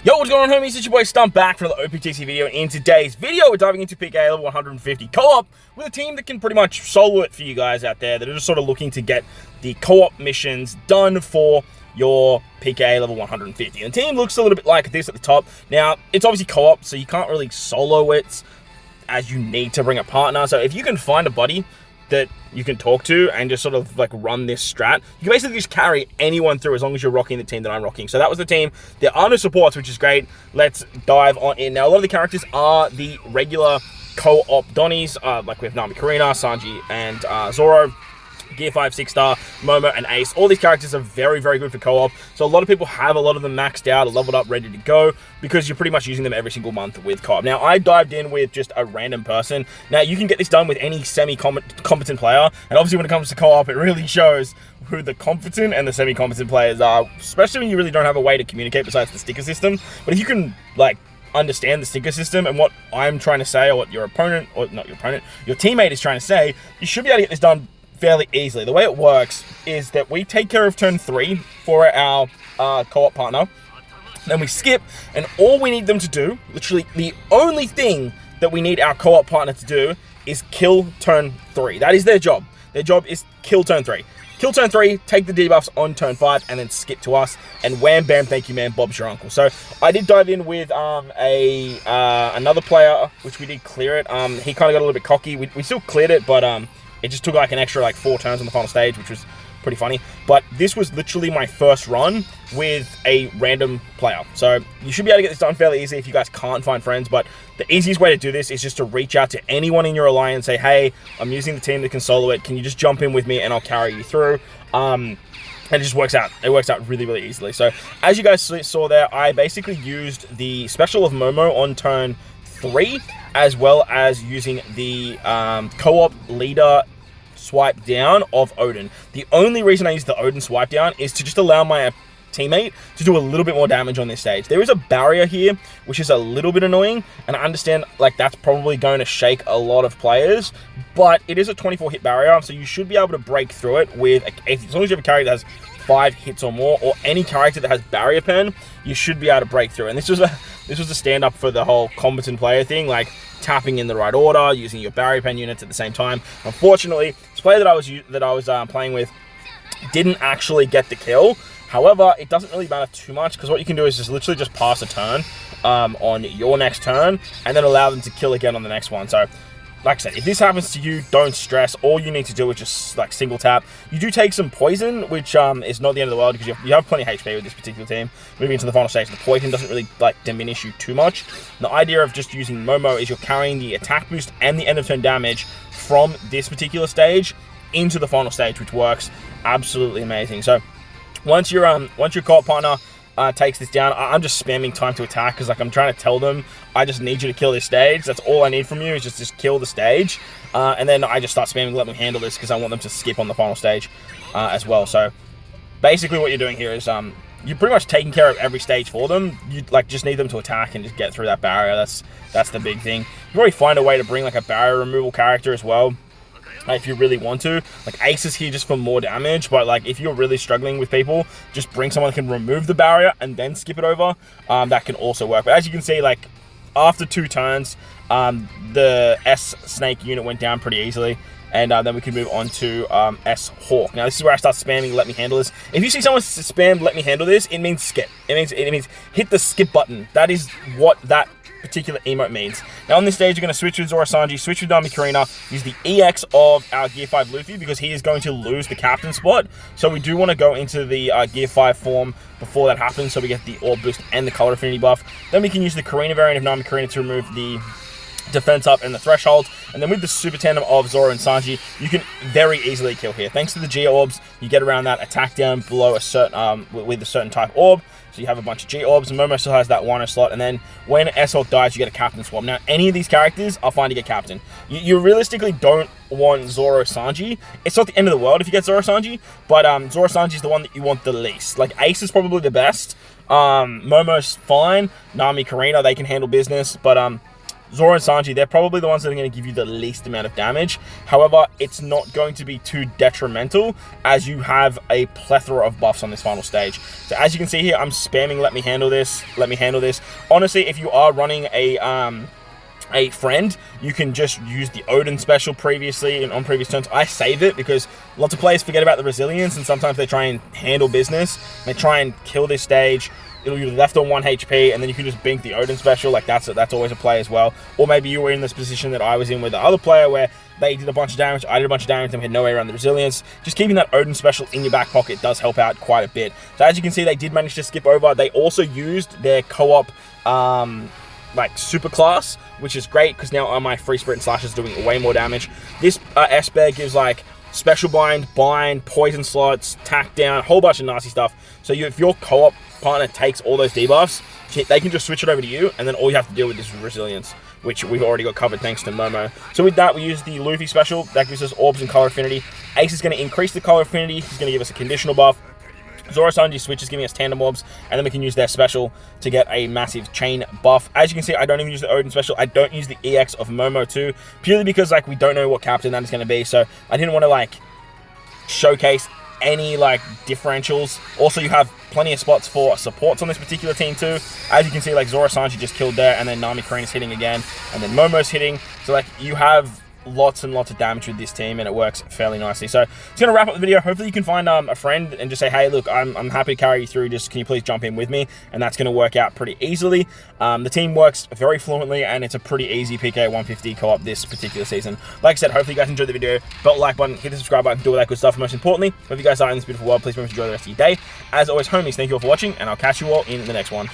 Yo, what's going on, homies? It's your boy Stump back for another OPTC video. In today's video, we're diving into PKA level 150 co-op with a team that can pretty much solo it for you guys out there that are just sort of looking to get the co-op missions done for your PKA level 150. And the team looks a little bit like this at the top. Now, it's obviously co-op, so you can't really solo it as you need to bring a partner. So if you can find a buddy that you can talk to and just sort of like run this strat, you can basically just carry anyone through as long as you're rocking the team that I'm rocking. So that was the team. There are no supports, which is great. Let's dive on in. Now, a lot of the characters are the regular co-op Donnies, like we have Nami Karina, Sanji, and Zoro. Gear 5, 6-star, Momo, and Ace. All these characters are very, very good for co-op. So a lot of people have a lot of them maxed out, leveled up, ready to go, because you're pretty much using them every single month with co-op. Now, I dived in with just a random person. Now, you can get this done with any semi-competent player, and obviously when it comes to co-op, it really shows who the competent and the semi-competent players are, especially when you really don't have a way to communicate besides the sticker system. But if you can, like, understand the sticker system and what I'm trying to say, or what your opponent, or not your opponent, your teammate is trying to say, you should be able to get this done fairly easily. The way it works is that we take care of turn 3 for our co-op partner, then we skip, and all we need them to do, literally the only thing that we need our co-op partner to do, is kill turn 3. That is their job. Their job is kill turn 3. Kill turn 3, take the debuffs on turn 5, and then skip to us, and wham bam, thank you man, Bob's your uncle. So I did dive in with another player, which we did clear it. He kind of got a little bit cocky. We still cleared it, but it just took like an extra like 4 turns on the final stage, which was pretty funny. But this was literally my first run with a random player. So you should be able to get this done fairly easy if you guys can't find friends. But the easiest way to do this is just to reach out to anyone in your alliance, say, hey, I'm using the team that can solo it. Can you just jump in with me and I'll carry you through? And it just works out. It works out really, really easily. So as you guys saw there, I basically used the special of Momo on turn 3, as well as using the co-op leader swipe down of Odin. The only reason I use the Odin swipe down is to just allow my teammate to do a little bit more damage on this stage. There is a barrier here, which is a little bit annoying, and I understand like that's probably going to shake a lot of players, but it is a 24 hit barrier, so you should be able to break through it with, as long as you have a character that has 5 hits or more, or any character that has barrier pen, you should be able to break through. And this was a stand-up for the whole competent player thing, like tapping in the right order, using your barrier pen units at the same time. Unfortunately, this player that I was playing with didn't actually get the kill. However, it doesn't really matter too much, because what you can do is just literally just pass a turn on your next turn, and then allow them to kill again on the next one. So like I said, if this happens to you, don't stress. All you need to do is just like single tap. You do take some poison, which is not the end of the world, because you have plenty of HP with this particular team. Moving into the final stage, the poison doesn't really like diminish you too much. The idea of just using Momo is you're carrying the attack boost and the end of turn damage from this particular stage into the final stage, which works absolutely amazing. So once your co-op partner takes this down, I'm just spamming time to attack, because like I'm trying to tell them, I just need you to kill this stage. That's all I need from you, is just kill the stage. And then I just start spamming, let them handle this, because I want them to skip on the final stage as well. So basically what you're doing here is you're pretty much taking care of every stage for them. You like just need them to attack and just get through that barrier. That's the big thing. You can already find a way to bring like a barrier removal character as well, if you really want to. Like Ace is here just for more damage, but like if you're really struggling with people, just bring someone that can remove the barrier and then skip it over. That can also work. But as you can see, like after 2 turns, the S Snake unit went down pretty easily, and then we can move on to S Hawk. Now this is where I start spamming let me handle this. If you see someone spam let me handle this, it means skip. It means hit the skip button. That is what that particular emote means. Now on this stage, you're going to switch with Zoro Sanji, switch with Nami Karina, use the EX of our Gear 5 Luffy, because he is going to lose the captain spot. So we do want to go into the Gear 5 form before that happens, so we get the Orb Boost and the Color Affinity buff. Then we can use the Karina variant of Nami Karina to remove the defense up and the threshold, and then with the super tandem of Zoro and Sanji, you can very easily kill here. Thanks to the G orbs, you get around that attack down below a certain with a certain type orb. So you have a bunch of G orbs, and Momo still has that Wano slot, and then when S-Hawk dies, you get a captain swap. Now, any of these characters are fine to get captain. You realistically don't want Zoro Sanji. It's not the end of the world if you get Zoro Sanji, but Zoro Sanji is the one that you want the least. Like, Ace is probably the best. Momo's fine. Nami, Karina, they can handle business, but Zoro and Sanji, they're probably the ones that are going to give you the least amount of damage. However, it's not going to be too detrimental as you have a plethora of buffs on this final stage. So as you can see here, I'm spamming let me handle this, let me handle this. Honestly, if you are running a friend, you can just use the Odin special previously and on previous turns. I save it because lots of players forget about the resilience and sometimes they try and handle business. They try and kill this stage. It'll be left on 1 HP, and then you can just bink the Odin special. Like that's always a play as well. Or maybe you were in this position that I was in with the other player where they did a bunch of damage, I did a bunch of damage, and we had no way around the resilience. Just keeping that Odin special in your back pocket does help out quite a bit. So as you can see, they did manage to skip over. They also used their co-op like super class, which is great because now on my free sprint slash is doing way more damage. This S-Bear gives like special bind, poison slots, tack down, a whole bunch of nasty stuff. So if your co-op partner takes all those debuffs, they can just switch it over to you, and then all you have to deal with is resilience, which we've already got covered thanks to Momo. So with that, we use the Luffy special. That gives us orbs and color affinity. Ace is going to increase the color affinity. He's going to give us a conditional buff. Zoro Sanji switch is giving us tandem orbs, and then we can use their special to get a massive chain buff. As you can see, I don't even use the Odin special. I don't use the EX of Momo too, purely because like we don't know what captain that is going to be. So I didn't want to like showcase any like differentials. Also, you have plenty of spots for supports on this particular team too. As you can see, like Zoro Sanji just killed there, and then Nami Crane is hitting again, and then Momo's hitting. So like you have lots and lots of damage with this team, and it works fairly nicely. So it's going to wrap up the video. Hopefully you can find a friend and just say, hey, look, I'm happy to carry you through. Just can you please jump in with me? And that's going to work out pretty easily. The team works very fluently, and it's a pretty easy PKA 150 co-op this particular season. Like I said, hopefully you guys enjoyed the video. Belt the like button, hit the subscribe button, do all that good stuff. And most importantly, wherever you guys are in this beautiful world, please remember to enjoy the rest of your day. As always, homies, thank you all for watching, and I'll catch you all in the next one.